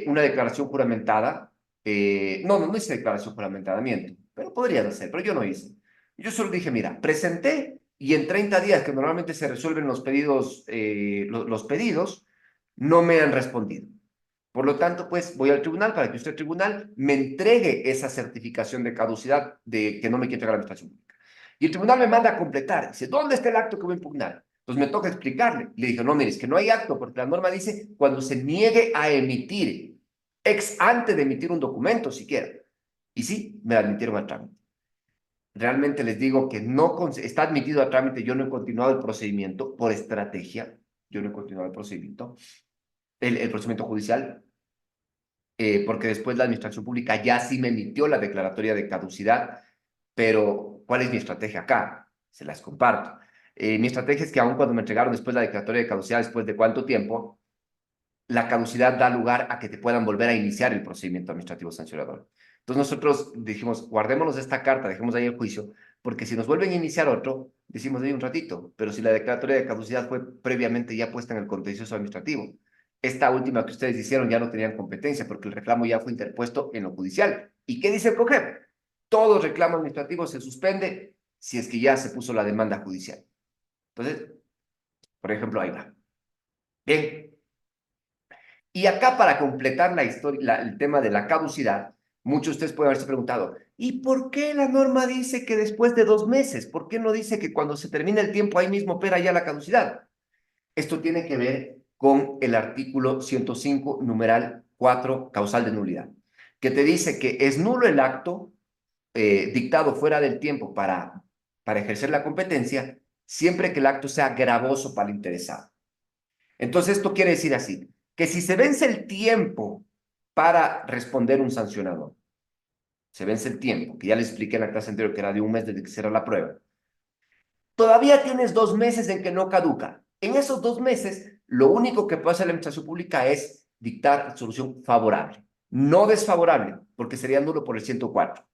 una declaración juramentada. No hice declaración juramentada, miento, pero podrías hacer, pero yo no hice. Yo solo dije, mira, presenté y en 30 días, que normalmente se resuelven los pedidos, los pedidos, no me han respondido. Por lo tanto, pues voy al tribunal para que usted, tribunal, me entregue esa certificación de caducidad de que no me quiere entregar la administración pública. Y el tribunal me manda a completar. Dice, ¿dónde está el acto que voy a impugnar? Entonces me toca explicarle. Le dije, no, mire, es que no hay acto, porque la norma dice cuando se niegue a emitir, ex ante de emitir un documento siquiera. Y sí, me admitieron a trámite. Realmente les digo que no está admitido a trámite, yo no he continuado el procedimiento por estrategia, yo no he continuado el procedimiento judicial, porque después la administración pública ya sí me emitió la declaratoria de caducidad, pero ¿cuál es mi estrategia acá? Se las comparto. Mi estrategia es que aun cuando me entregaron después la declaratoria de caducidad, después de cuánto tiempo, la caducidad da lugar a que te puedan volver a iniciar el procedimiento administrativo sancionador. Entonces nosotros dijimos, guardémonos esta carta, dejemos ahí el juicio, porque si nos vuelven a iniciar otro, decimos ahí un ratito, pero si la declaratoria de caducidad fue previamente ya puesta en el contencioso administrativo, esta última que ustedes hicieron ya no tenían competencia porque el reclamo ya fue interpuesto en lo judicial. ¿Y qué dice el COGEP? Todo reclamo administrativo se suspende si es que ya se puso la demanda judicial. Entonces, por ejemplo, ahí va. Bien, y acá para completar la historia, el tema de la caducidad, muchos de ustedes pueden haberse preguntado, ¿y por qué la norma dice que después de 2 meses? ¿Por qué no dice que cuando se termina el tiempo ahí mismo opera ya la caducidad? Esto tiene que ver con el artículo 105, numeral 4, causal de nulidad, que te dice que es nulo el acto dictado fuera del tiempo para ejercer la competencia, siempre que el acto sea gravoso para el interesado. Entonces, esto quiere decir así, que si se vence el tiempo para responder un sancionador, se vence el tiempo, que ya les expliqué en la clase anterior que era de un mes desde que se era la prueba, todavía tienes 2 meses en que no caduca. En esos 2 meses, lo único que puede hacer la administración pública es dictar solución favorable, no desfavorable, porque sería nulo por el 104.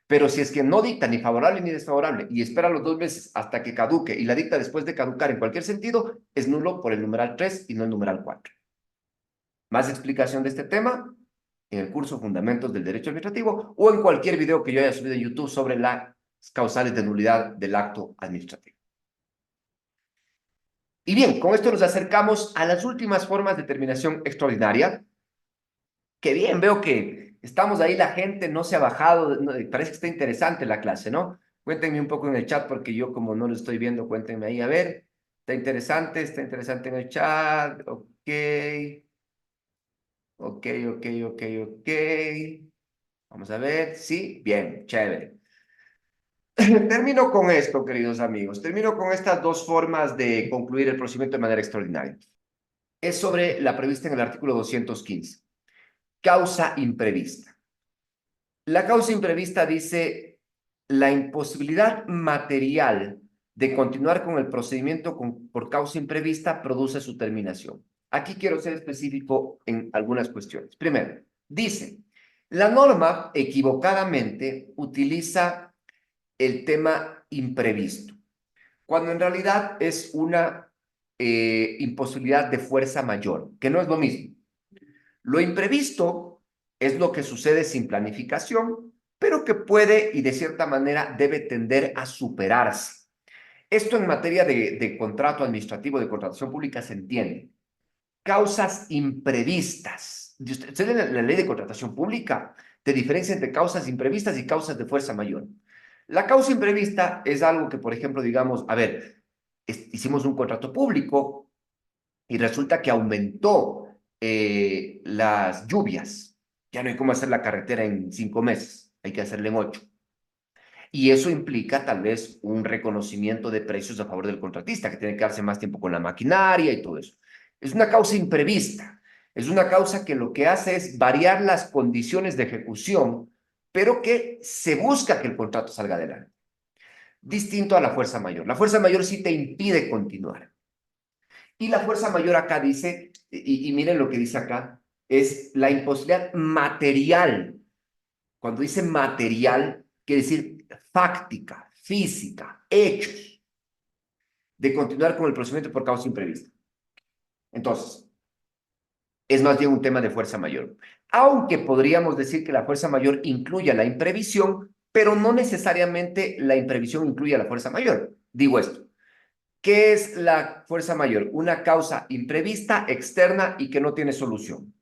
Pero si es que no dicta ni favorable ni desfavorable y espera los 2 meses hasta que caduque y la dicta después de caducar en cualquier sentido, es nulo por el numeral 3 y no el numeral 4. Más explicación de este tema en el curso Fundamentos del Derecho Administrativo o en cualquier video que yo haya subido en YouTube sobre las causales de nulidad del acto administrativo. Y bien, con esto nos acercamos a las últimas formas de terminación extraordinaria. Que bien, veo que estamos ahí, la gente no se ha bajado, parece que está interesante la clase, ¿no? Cuéntenme un poco en el chat porque yo como no lo estoy viendo, cuéntenme ahí, a ver, está interesante en el chat, ok, ok, ok, ok. Vamos a ver, sí, bien, chévere. Termino con esto, queridos amigos. Termino con estas dos formas de concluir el procedimiento de manera extraordinaria. Es sobre la prevista en el artículo 215. Causa imprevista. La causa imprevista dice la imposibilidad material de continuar con el procedimiento por causa imprevista produce su terminación. Aquí quiero ser específico en algunas cuestiones. Primero, dice, la norma equivocadamente utiliza el tema imprevisto, cuando en realidad es una imposibilidad de fuerza mayor, que no es lo mismo. Lo imprevisto es lo que sucede sin planificación, pero que puede y de cierta manera debe tender a superarse. Esto en materia de contrato administrativo, de contratación pública, se entiende. Causas imprevistas. Usted en la ley de contratación pública te diferencia entre causas imprevistas y causas de fuerza mayor. La causa imprevista es algo que, por ejemplo, digamos, a ver, hicimos un contrato público y resulta que aumentó las lluvias. Ya no hay cómo hacer la carretera en 5 meses, hay que hacerla en 8. Y eso implica tal vez un reconocimiento de precios a favor del contratista, que tiene que darse más tiempo con la maquinaria y todo eso. Es una causa imprevista, es una causa que lo que hace es variar las condiciones de ejecución, pero que se busca que el contrato salga adelante. Distinto a la fuerza mayor. La fuerza mayor sí te impide continuar. Y la fuerza mayor acá dice, y miren lo que dice acá, es la imposibilidad material. Cuando dice material, quiere decir fáctica, física, hechos, de continuar con el procedimiento por causa imprevista. Entonces, es más bien un tema de fuerza mayor. Aunque podríamos decir que la fuerza mayor incluye la imprevisión, pero no necesariamente la imprevisión incluye la fuerza mayor. Digo esto. ¿Qué es la fuerza mayor? Una causa imprevista, externa y que no tiene solución.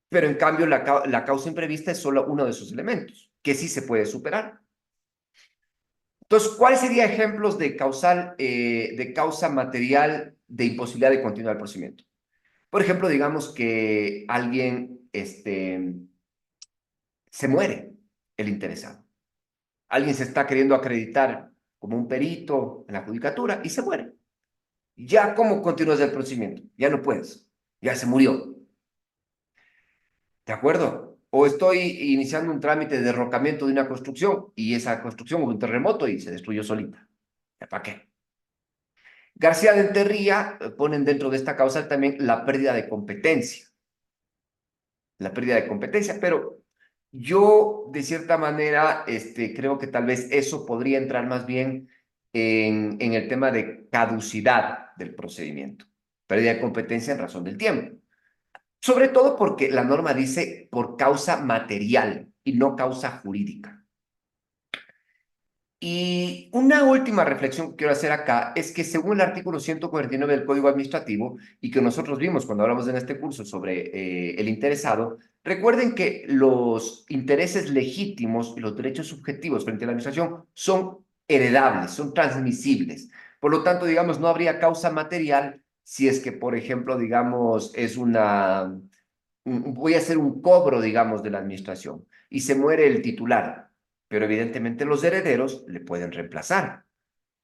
Pero en cambio, la causa imprevista es solo uno de esos elementos, que sí se puede superar. Entonces, ¿cuáles serían ejemplos de causa material de imposibilidad de continuar el procedimiento? Por ejemplo, digamos que alguien se muere, el interesado. Alguien se está queriendo acreditar como un perito en la judicatura y se muere. ¿Ya cómo continúas el procedimiento? Ya no puedes, ya se murió. ¿De acuerdo? O estoy iniciando un trámite de derrocamiento de una construcción y esa construcción hubo un terremoto y se destruyó solita. ¿Ya para qué? García de Enterría ponen dentro de esta causa también la pérdida de competencia. La pérdida de competencia, pero yo de cierta manera creo que tal vez eso podría entrar más bien en el tema de caducidad del procedimiento. Pérdida de competencia en razón del tiempo. Sobre todo porque la norma dice por causa material y no causa jurídica. Y una última reflexión que quiero hacer acá es que según el artículo 149 del Código Administrativo y que nosotros vimos cuando hablamos en este curso sobre el interesado, recuerden que los intereses legítimos y los derechos subjetivos frente a la administración son heredables, son transmisibles. Por lo tanto, digamos, no habría causa material si es que, por ejemplo, digamos, voy a hacer un cobro, digamos, de la administración y se muere el titular, pero evidentemente los herederos le pueden reemplazar.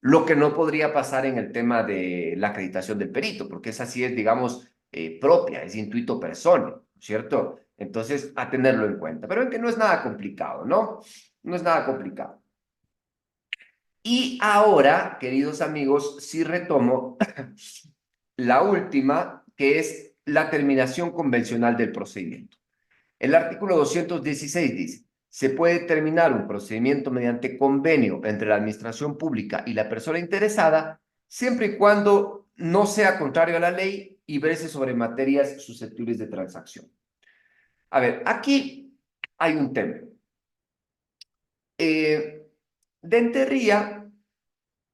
Lo que no podría pasar en el tema de la acreditación del perito, porque esa sí es, digamos, propia, es intuito personae, ¿cierto? Entonces, a tenerlo en cuenta. Pero ven que no es nada complicado, ¿no? No es nada complicado. Y ahora, queridos amigos, sí retomo la última, que es la terminación convencional del procedimiento. El artículo 216 dice, se puede terminar un procedimiento mediante convenio entre la administración pública y la persona interesada, siempre y cuando no sea contrario a la ley y verse sobre materias susceptibles de transacción. A ver, aquí hay un tema. Denterría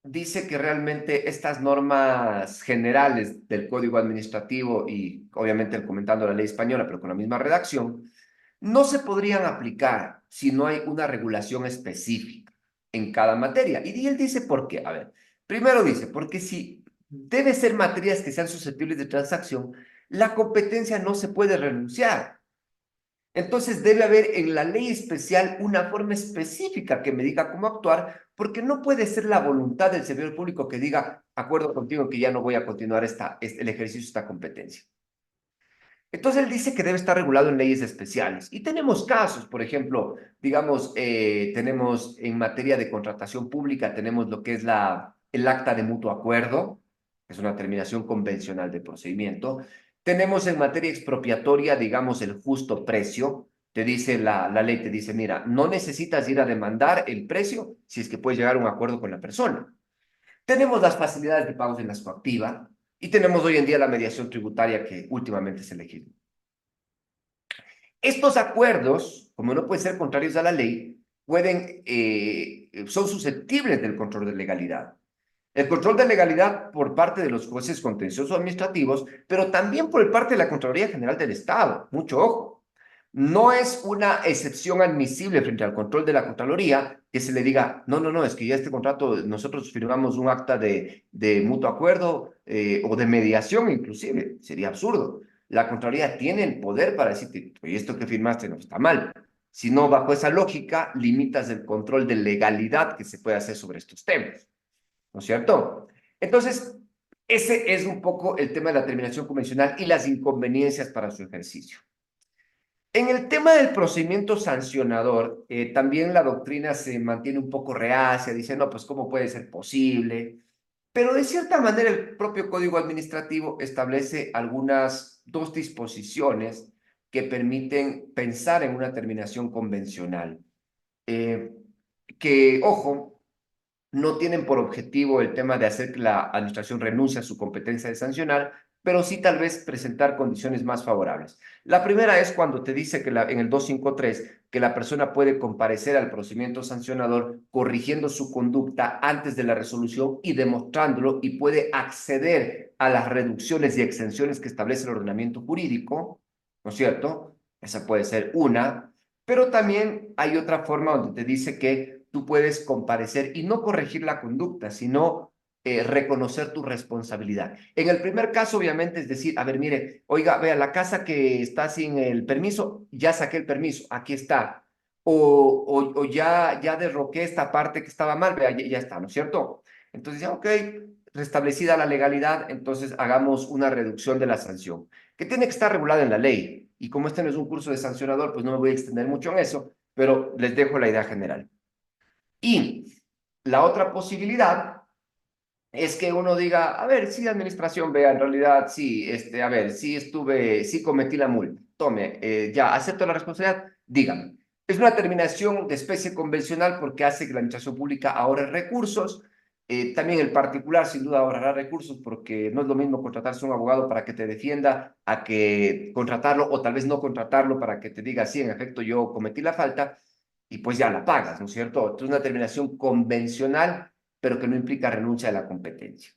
dice que realmente estas normas generales del Código Administrativo y obviamente el comentando la ley española, pero con la misma redacción, no se podrían aplicar si no hay una regulación específica en cada materia. Y él dice por qué. A ver, primero dice, porque si debe ser materias que sean susceptibles de transacción, la competencia no se puede renunciar. Entonces debe haber en la ley especial una forma específica que me diga cómo actuar, porque no puede ser la voluntad del servidor público que diga, acuerdo contigo que ya no voy a continuar el ejercicio de esta competencia. Entonces él dice que debe estar regulado en leyes especiales. Y tenemos casos, por ejemplo, digamos, tenemos en materia de contratación pública, tenemos lo que es el acta de mutuo acuerdo, que es una terminación convencional de procedimiento. Tenemos en materia expropiatoria, digamos, el justo precio. Te dice la ley, te dice, mira, no necesitas ir a demandar el precio si es que puedes llegar a un acuerdo con la persona. Tenemos las facilidades de pagos en la coactiva y tenemos hoy en día la mediación tributaria que últimamente se legisló. Estos acuerdos, como no pueden ser contrarios a la ley, son susceptibles del control de legalidad. El control de legalidad por parte de los jueces contenciosos administrativos, pero también por parte de la Contraloría General del Estado. Mucho ojo. No es una excepción admisible frente al control de la Contraloría que se le diga, no, no, no, es que ya este contrato, nosotros firmamos un acta de mutuo acuerdo o de mediación inclusive. Sería absurdo. La Contraloría tiene el poder para decirte, oye, esto que firmaste no está mal. Si no, bajo esa lógica, limitas el control de legalidad que se puede hacer sobre estos temas. ¿No es cierto? Entonces, ese es un poco el tema de la terminación convencional y las inconveniencias para su ejercicio. En el tema del procedimiento sancionador, también la doctrina se mantiene un poco reacia, dice, no, pues ¿cómo puede ser posible? Pero de cierta manera el propio Código Administrativo establece algunas dos disposiciones que permiten pensar en una terminación convencional. Eh, que, ojo, no tienen por objetivo el tema de hacer que la administración renuncie a su competencia de sancionar, pero sí tal vez presentar condiciones más favorables. La primera es cuando te dice que en el 253 que la persona puede comparecer al procedimiento sancionador corrigiendo su conducta antes de la resolución y demostrándolo y puede acceder a las reducciones y exenciones que establece el ordenamiento jurídico, ¿no es cierto? Esa puede ser una, pero también hay otra forma donde te dice que tú puedes comparecer y no corregir la conducta, sino reconocer tu responsabilidad. En el primer caso, obviamente, es decir, a ver, mire, oiga, vea, la casa que está sin el permiso, ya saqué el permiso, aquí está. O ya derroqué esta parte que estaba mal, vea, ya está, ¿no es cierto? Entonces, ya, ok, restablecida la legalidad, entonces hagamos una reducción de la sanción, que tiene que estar regulada en la ley. Y como este no es un curso de sancionador, pues no me voy a extender mucho en eso, pero les dejo la idea general. Y la otra posibilidad es que uno diga, a ver, sí, administración, vea, en realidad, sí, a ver, sí cometí la multa, tome, ya, acepto la responsabilidad, dígame. Es una terminación de especie convencional porque hace que la administración pública ahorre recursos, también el particular sin duda ahorrará recursos porque no es lo mismo contratarse a un abogado para que te defienda a que contratarlo o tal vez no contratarlo para que te diga, sí, en efecto, yo cometí la falta y pues ya la pagas, ¿no es cierto? Entonces, una terminación convencional, pero que no implica renuncia a la competencia.